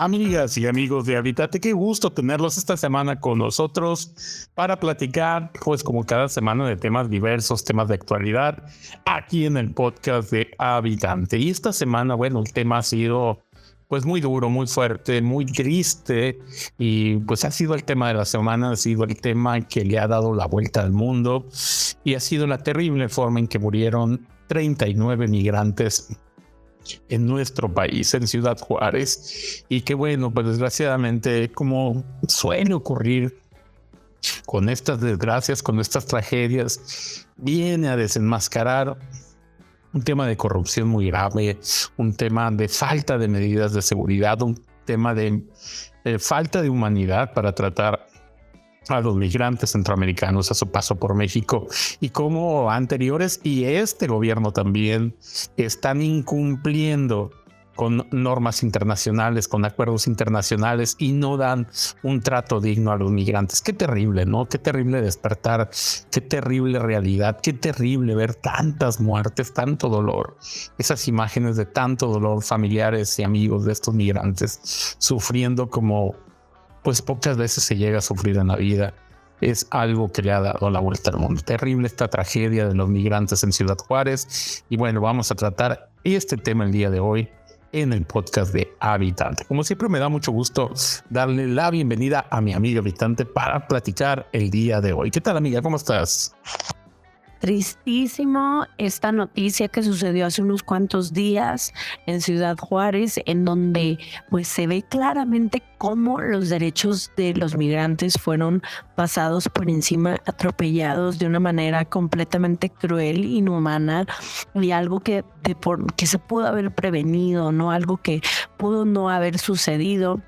Amigas y amigos de Habitate, qué gusto tenerlos esta semana con nosotros para platicar, pues como cada semana, de temas diversos, temas de actualidad, aquí en el podcast de Habitante. Y esta semana, bueno, el tema ha sido pues muy duro, muy fuerte, muy triste, y pues ha sido el tema de la semana, ha sido el tema que le ha dado la vuelta al mundo, y ha sido la terrible forma en que murieron 39 migrantes en nuestro país, en Ciudad Juárez, y que bueno, pues desgraciadamente, como suele ocurrir con estas desgracias, con estas tragedias, viene a desenmascarar un tema de corrupción muy grave, un tema de falta de medidas de seguridad, un tema de falta de humanidad para tratar a los migrantes centroamericanos a su paso por México, y como anteriores y este gobierno también están incumpliendo con normas internacionales, con acuerdos internacionales, y no dan un trato digno a los migrantes. Qué terrible, ¿no? Qué terrible despertar, qué terrible realidad, qué terrible ver tantas muertes, tanto dolor, esas imágenes de tanto dolor, familiares y amigos de estos migrantes sufriendo como pues pocas veces se llega a sufrir en la vida. Es algo que le ha dado la vuelta al mundo. Terrible esta tragedia de los migrantes en Ciudad Juárez. Y bueno, vamos a tratar este tema el día de hoy en el podcast de Habitante. Como siempre, me da mucho gusto darle la bienvenida a mi amiga Habitante para platicar el día de hoy. ¿Qué tal, amiga? ¿Cómo estás? Tristísimo esta noticia que sucedió hace unos cuantos días en Ciudad Juárez, en donde pues se ve claramente cómo los derechos de los migrantes fueron pasados por encima, atropellados de una manera completamente cruel, inhumana, y algo que se pudo haber prevenido, ¿no? Algo que pudo no haber sucedido.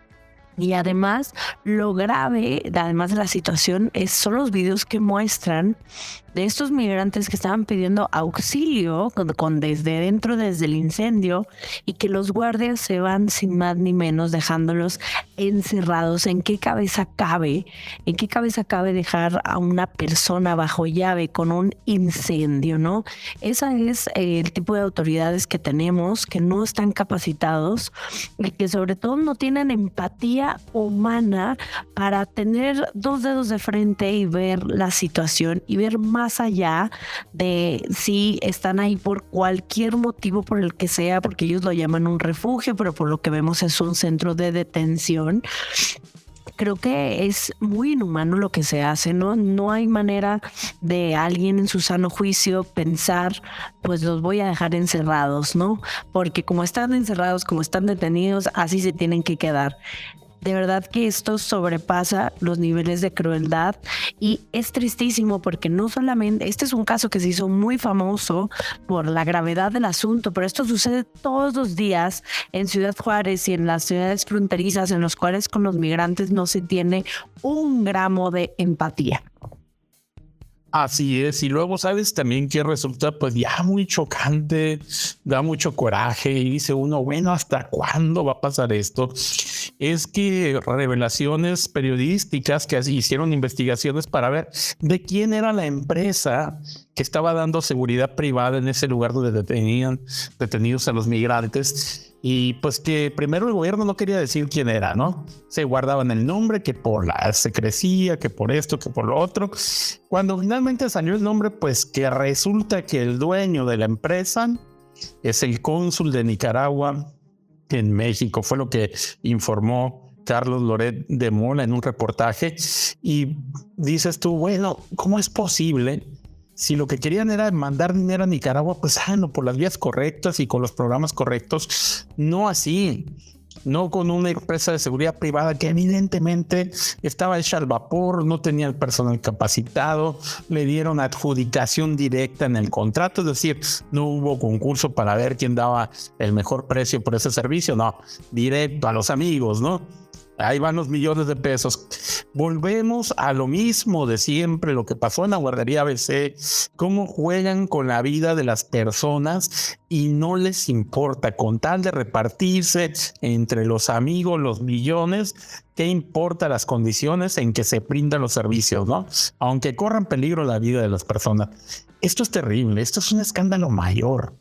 Y además, lo grave, además de la situación, son los videos que muestran de estos migrantes que estaban pidiendo auxilio desde el incendio, y que los guardias se van sin más ni menos dejándolos encerrados. ¿En qué cabeza cabe dejar a una persona bajo llave con un incendio, no? Ese es el tipo de autoridades que tenemos, que no están capacitados y que sobre todo no tienen empatía humana para tener dos dedos de frente y ver la situación y ver más allá de si están ahí por cualquier motivo, por el que sea, porque ellos lo llaman un refugio, pero por lo que vemos es un centro de detención. Creo que es muy inhumano lo que se hace, ¿no? No hay manera de alguien en su sano juicio pensar, pues los voy a dejar encerrados, ¿no? Porque como están encerrados, como están detenidos, así se tienen que quedar. De verdad que esto sobrepasa los niveles de crueldad, y es tristísimo porque no solamente, este es un caso que se hizo muy famoso por la gravedad del asunto, pero esto sucede todos los días en Ciudad Juárez y en las ciudades fronterizas, en los cuales con los migrantes no se tiene un gramo de empatía. Así es, y luego sabes también que resulta pues ya muy chocante, da mucho coraje, y dice uno, bueno, ¿hasta cuándo va a pasar esto? Es que revelaciones periodísticas que hicieron investigaciones para ver de quién era la empresa que estaba dando seguridad privada en ese lugar donde detenían detenidos a los migrantes. Y pues que primero el gobierno no quería decir quién era, ¿no? Se guardaban el nombre, que por la secrecía, que por esto, que por lo otro. Cuando finalmente salió el nombre, pues que resulta que el dueño de la empresa es el cónsul de Nicaragua en México. Fue lo que informó Carlos Loret de Mola en un reportaje. Y dices tú, bueno, ¿cómo es posible? Si lo que querían era mandar dinero a Nicaragua, pues no, por las vías correctas y con los programas correctos, no así, no con una empresa de seguridad privada que evidentemente estaba hecha al vapor, no tenía el personal capacitado, le dieron adjudicación directa en el contrato, es decir, no hubo concurso para ver quién daba el mejor precio por ese servicio, no, directo a los amigos, ¿no? Ahí van los millones de pesos. Volvemos a lo mismo de siempre, lo que pasó en la guardería ABC, cómo juegan con la vida de las personas y no les importa, con tal de repartirse entre los amigos los millones. ¿Qué importa las condiciones en que se brindan los servicios, no? Aunque corran peligro la vida de las personas. Esto es terrible, esto es un escándalo mayor.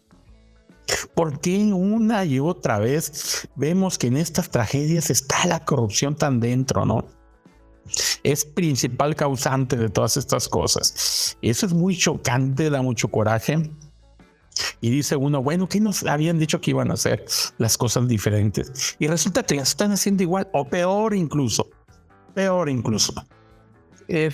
¿Por qué una y otra vez vemos que en estas tragedias está la corrupción tan dentro, no? Es principal causante de todas estas cosas. Eso es muy chocante, da mucho coraje. Y dice uno, bueno, ¿qué nos habían dicho que iban a hacer las cosas diferentes? Y resulta que las están haciendo igual o peor incluso.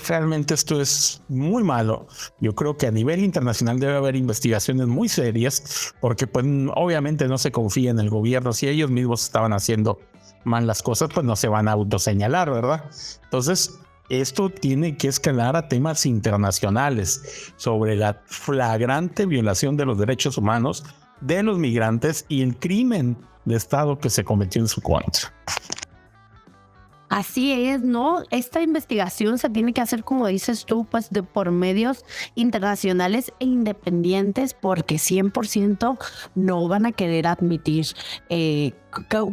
Realmente esto es muy malo. Yo creo que a nivel internacional debe haber investigaciones muy serias porque pues obviamente no se confía en el gobierno. Si ellos mismos estaban haciendo mal las cosas, pues no se van a autoseñalar, ¿verdad? Entonces, esto tiene que escalar a temas internacionales sobre la flagrante violación de los derechos humanos de los migrantes y el crimen de Estado que se cometió en su contra. Así es, ¿no? Esta investigación se tiene que hacer, como dices tú, pues por medios internacionales e independientes, porque 100% no van a querer admitir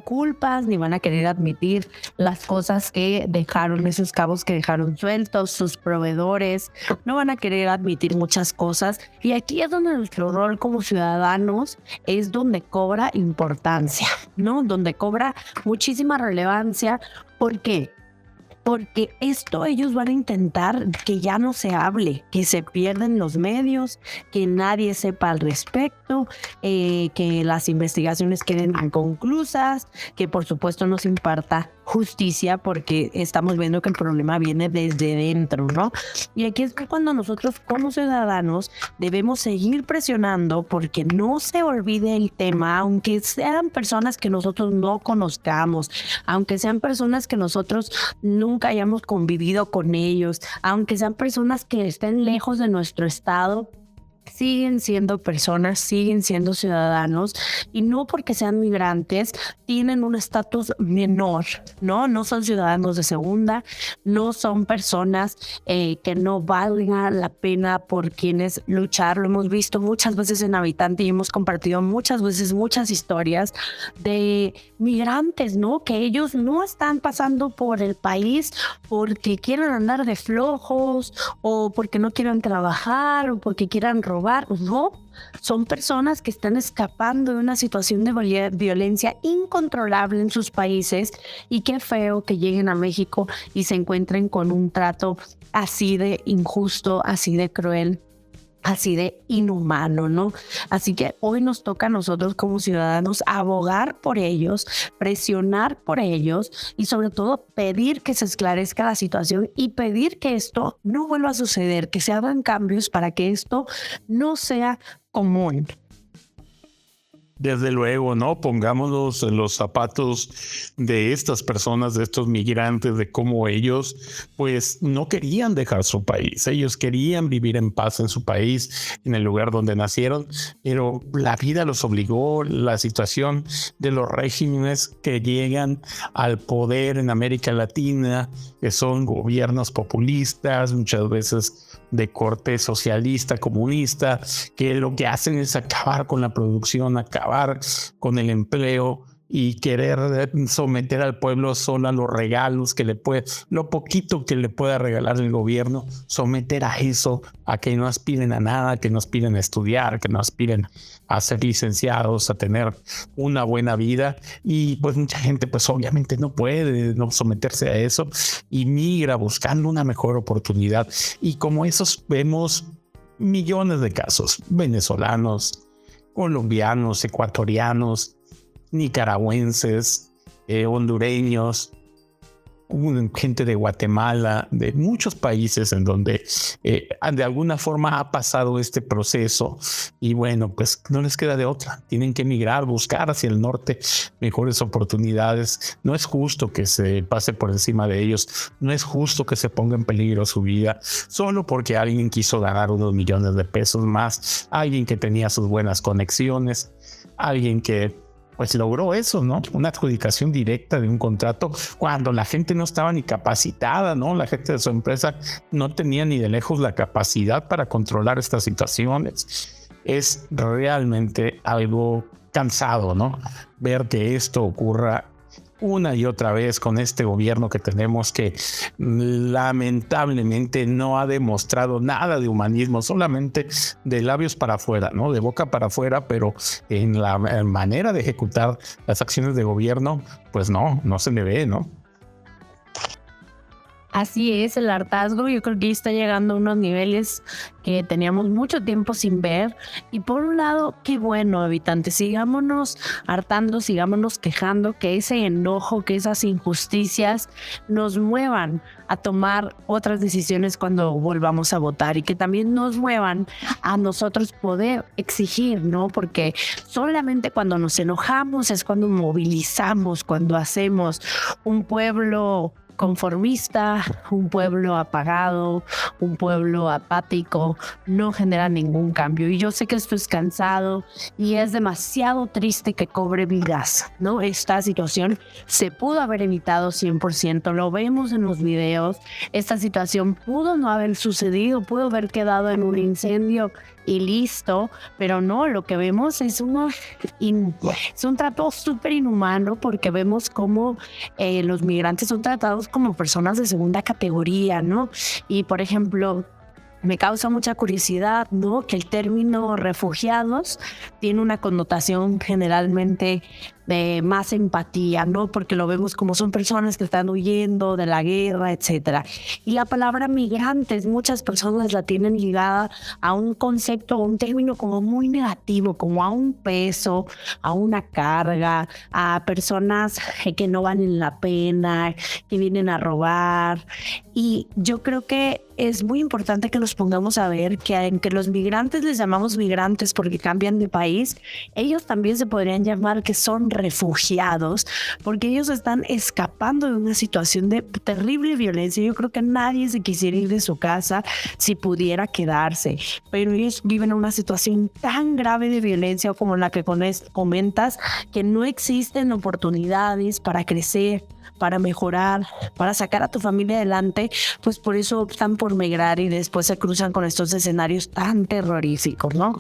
culpas, ni van a querer admitir las cosas que dejaron, esos cabos que dejaron sueltos, sus proveedores, no van a querer admitir muchas cosas. Y aquí es donde nuestro rol como ciudadanos es donde cobra importancia, ¿no? Donde cobra muchísima relevancia. ¿Por qué? Porque esto ellos van a intentar que ya no se hable, que se pierden los medios, que nadie sepa al respecto, que las investigaciones queden inconclusas, que por supuesto no se imparta justicia porque estamos viendo que el problema viene desde dentro, ¿no? Y aquí es que cuando nosotros como ciudadanos debemos seguir presionando porque no se olvide el tema, aunque sean personas que nosotros no conozcamos, aunque sean personas que nosotros nunca hayamos convivido con ellos, aunque sean personas que estén lejos de nuestro estado, siguen siendo personas, siguen siendo ciudadanos y no porque sean migrantes tienen un estatus menor, ¿no? No son ciudadanos de segunda, no son personas que no valga la pena por quienes luchar. Lo hemos visto muchas veces en Habitante y hemos compartido muchas veces muchas historias de migrantes, ¿no? Que ellos no están pasando por el país porque quieran andar de flojos o porque no quieran trabajar o porque quieran robar, no, son personas que están escapando de una situación de violencia incontrolable en sus países y qué feo que lleguen a México y se encuentren con un trato así de injusto, así de cruel, así de inhumano, ¿no? Así que hoy nos toca a nosotros como ciudadanos abogar por ellos, presionar por ellos y sobre todo pedir que se esclarezca la situación y pedir que esto no vuelva a suceder, que se hagan cambios para que esto no sea común. Desde luego, ¿no? Pongámonos en los zapatos de estas personas, de estos migrantes, de cómo ellos, pues, no querían dejar su país. Ellos querían vivir en paz en su país, en el lugar donde nacieron, pero la vida los obligó, la situación de los regímenes que llegan al poder en América Latina, que son gobiernos populistas, muchas veces de corte socialista, comunista, que lo que hacen es acabar con la producción, acabar con el empleo y querer someter al pueblo solo a los regalos que le puede, lo poquito que le pueda regalar el gobierno, someter a eso, a que no aspiren a nada, que no aspiren a estudiar, que no aspiren a ser licenciados, a tener una buena vida. Y pues mucha gente pues obviamente no puede no someterse a eso y migra buscando una mejor oportunidad. Y como esos vemos millones de casos, venezolanos, colombianos, ecuatorianos, nicaragüenses, hondureños, gente de Guatemala, de muchos países en donde de alguna forma ha pasado este proceso y bueno, pues no les queda de otra, tienen que emigrar, buscar hacia el norte mejores oportunidades. No es justo que se pase por encima de ellos, no es justo que se ponga en peligro su vida solo porque alguien quiso ganar unos millones de pesos más, alguien que tenía sus buenas conexiones, alguien que pues logró eso, ¿no? Una adjudicación directa de un contrato cuando la gente no estaba ni capacitada, ¿no? La gente de su empresa no tenía ni de lejos la capacidad para controlar estas situaciones. Es realmente algo cansado, ¿no? Ver que esto ocurra una y otra vez con este gobierno que tenemos, que lamentablemente no ha demostrado nada de humanismo, solamente de labios para afuera, ¿no? De boca para afuera, pero en la manera de ejecutar las acciones de gobierno, pues no se le ve, ¿no? Así es, el hartazgo yo creo que está llegando a unos niveles que teníamos mucho tiempo sin ver. Y por un lado, qué bueno, habitantes, sigámonos hartando, sigámonos quejando, que ese enojo, que esas injusticias nos muevan a tomar otras decisiones cuando volvamos a votar, y que también nos muevan a nosotros poder exigir, ¿no? Porque solamente cuando nos enojamos es cuando movilizamos, cuando hacemos un pueblo conformista, un pueblo apagado, un pueblo apático, no genera ningún cambio. Y yo sé que esto es cansado y es demasiado triste que cobre vidas, ¿no? Esta situación se pudo haber evitado 100%, lo vemos en los videos. Esta situación pudo no haber sucedido, pudo haber quedado en un incendio y listo, pero no, lo que vemos es un trato súper inhumano, porque vemos cómo los migrantes son tratados como personas de segunda categoría, ¿no? Y por ejemplo, me causa mucha curiosidad, ¿no? Que el término refugiados tiene una connotación generalmente de más empatía, ¿no? Porque lo vemos como son personas que están huyendo de la guerra, etcétera. Y la palabra migrantes, muchas personas la tienen ligada a un concepto, a un término como muy negativo, como a un peso, a una carga, a personas que no valen la pena, que vienen a robar. Y yo creo que es muy importante que nos pongamos a ver que aunque los migrantes les llamamos migrantes porque cambian de país, ellos también se podrían llamar que son refugiados, porque ellos están escapando de una situación de terrible violencia. Yo creo que nadie se quisiera ir de su casa si pudiera quedarse, pero ellos viven en una situación tan grave de violencia como la que comentas, que no existen oportunidades para crecer, para mejorar, para sacar a tu familia adelante. Pues por eso optan por migrar y después se cruzan con estos escenarios tan terroríficos, ¿no?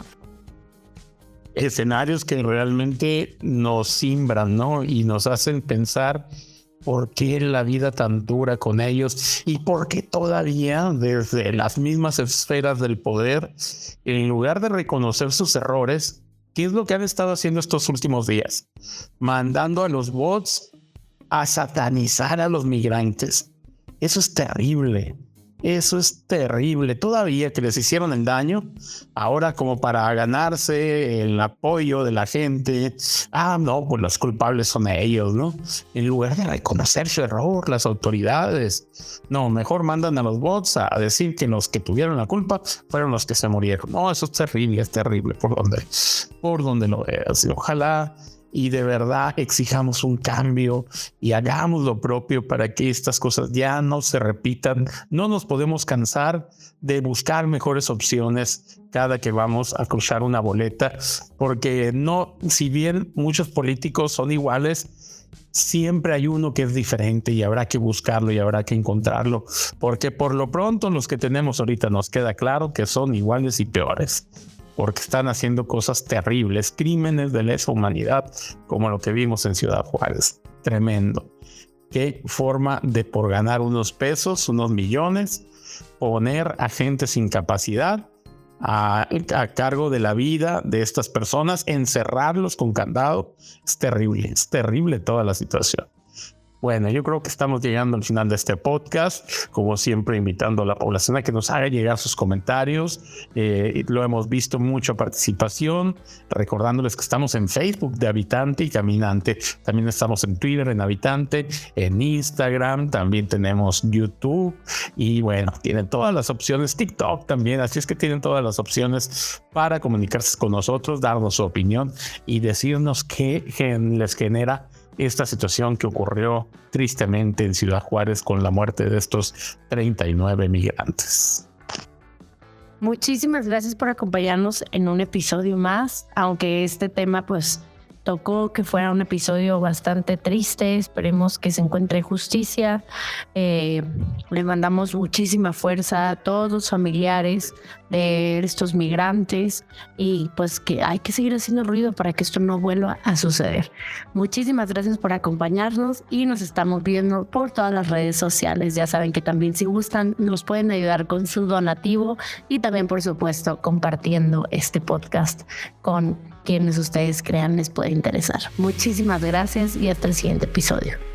Escenarios que realmente nos simbran, ¿no? Y nos hacen pensar por qué la vida tan dura con ellos, y por qué todavía desde las mismas esferas del poder, en lugar de reconocer sus errores, ¿qué es lo que han estado haciendo estos últimos días? Mandando a los bots a satanizar a los migrantes. Eso es terrible. Eso es terrible. Todavía que les hicieron el daño, ahora como para ganarse el apoyo de la gente, no, pues los culpables son ellos, ¿no? En lugar de reconocer su error, las autoridades, no, mejor mandan a los bots a decir que los que tuvieron la culpa fueron los que se murieron. No, eso es terrible por donde lo veas. Y ojalá y de verdad exijamos un cambio y hagamos lo propio para que estas cosas ya no se repitan. No nos podemos cansar de buscar mejores opciones cada que vamos a cruzar una boleta, porque no, si bien muchos políticos son iguales, siempre hay uno que es diferente y habrá que buscarlo y habrá que encontrarlo, porque por lo pronto los que tenemos ahorita nos queda claro que son iguales y peores, porque están haciendo cosas terribles, crímenes de lesa humanidad, como lo que vimos en Ciudad Juárez. Tremendo. Qué forma de, por ganar unos pesos, unos millones, poner a gente sin capacidad a cargo de la vida de estas personas, encerrarlos con candado. Es terrible toda la situación. Bueno, yo creo que estamos llegando al final de este podcast, como siempre invitando a la población a que nos haga llegar sus comentarios. Lo hemos visto, mucha participación, recordándoles que estamos en Facebook de Habitante y Caminante, también estamos en Twitter en Habitante, en Instagram, también tenemos YouTube y bueno, tienen todas las opciones, TikTok también, así es que tienen todas las opciones para comunicarse con nosotros, darnos su opinión y decirnos qué les genera esta situación que ocurrió tristemente en Ciudad Juárez con la muerte de estos 39 migrantes. Muchísimas gracias por acompañarnos en un episodio más, aunque este tema pues tocó que fuera un episodio bastante triste. Esperemos que se encuentre justicia. Le mandamos muchísima fuerza a todos los familiares de estos migrantes y pues que hay que seguir haciendo ruido para que esto no vuelva a suceder. Muchísimas gracias por acompañarnos y nos estamos viendo por todas las redes sociales. Ya saben que también si gustan nos pueden ayudar con su donativo y también por supuesto compartiendo este podcast con quienes ustedes crean les puede interesar. Muchísimas gracias y hasta el siguiente episodio.